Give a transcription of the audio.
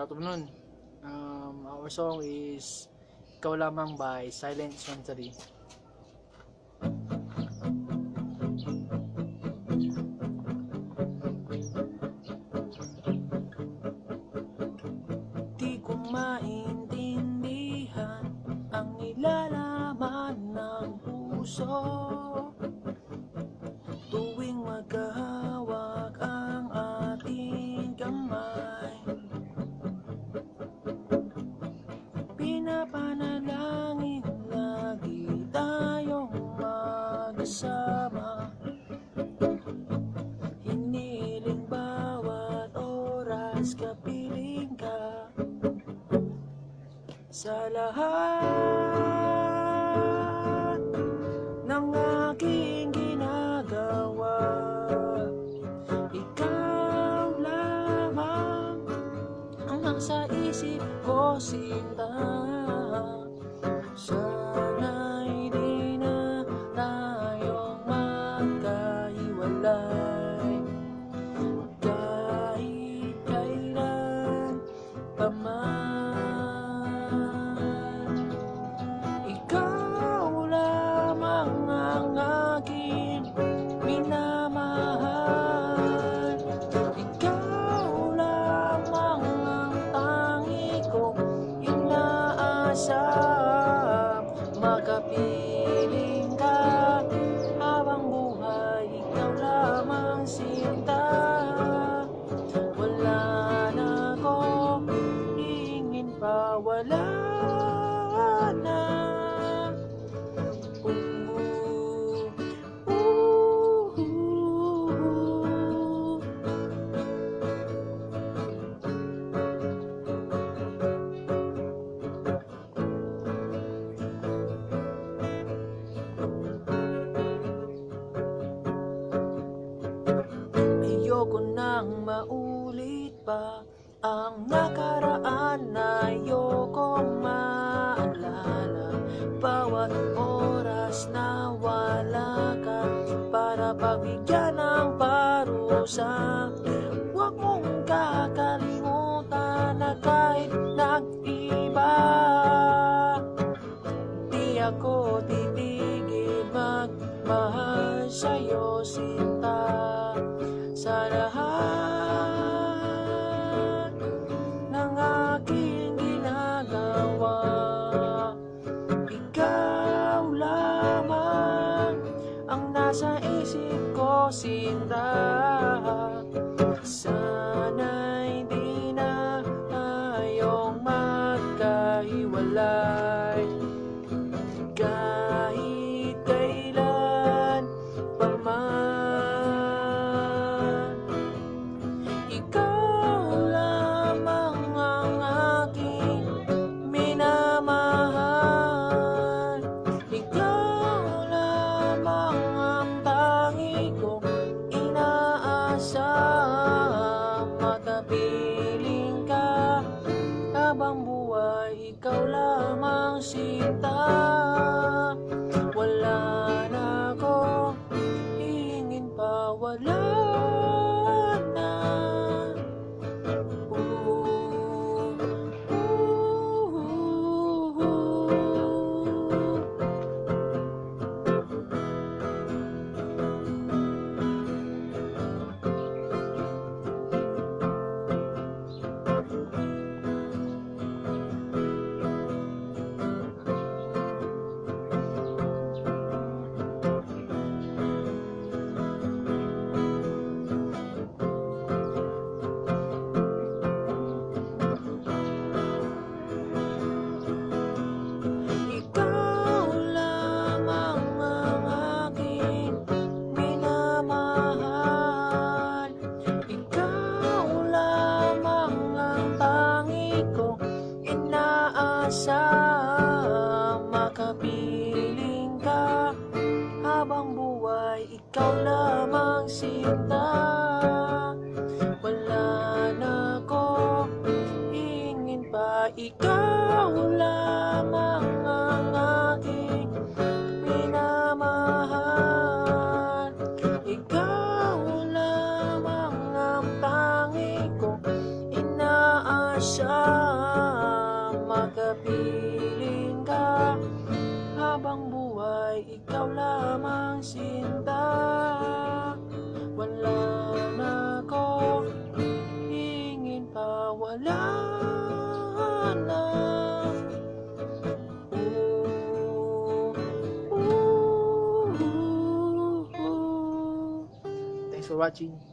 Good afternoon. Our song is Ikaw Lamang by Silent Sanctuary. Di ko maintindihan ang nilalaman ng puso tuwing magkahawak ang ating kamay. Pinapanalangin lagi tayong magkasama, hiniling bawat oras kapiling ka. Sa lahat ng aking ginagawa, ikaw lamang ang nasa isip ko, sinta. Sana'y di na tayong magkahiwalay kahit kailan pa man. Ikaw lamang ang aking minamahal, ikaw lamang ang tangi kong inaasam. Makapiling ka habang buhay, ikaw lamang sinta. Wala na ko hingin pa, wala na. Ayoko nang maulit pa ang nakaraan, ayoko maalala bawat oras na wala ka para pagbigyan ng parusa. Huwag mong kakalimutan na kahit nag-iba, di ako titigil magmahal sa'yo, sinta. Sa lahat ng aking ginagawa, ikaw lamang ang nasa isip ko, sinta. Sana'y di na tayong magkahiwalay kahit kailan pa man. Ikaw lamang ang aking minamahal, ikaw lamang ang tangi kong inaasam. Makapiling ka habang buhay, ikaw lamang sinta. Wala na ko hingin pa, wala na. Makapiling ka habang buhay, ikaw lamang sinta. Wala na ko hingin pa, ikaw lamang ang aking minamahal, ikaw lamang ang tangi kong inaasam. siya, makapiling ka. Habang buhay, ikaw lamang sinta. Wala na ko hingin pa, wala na. Thanks for watching.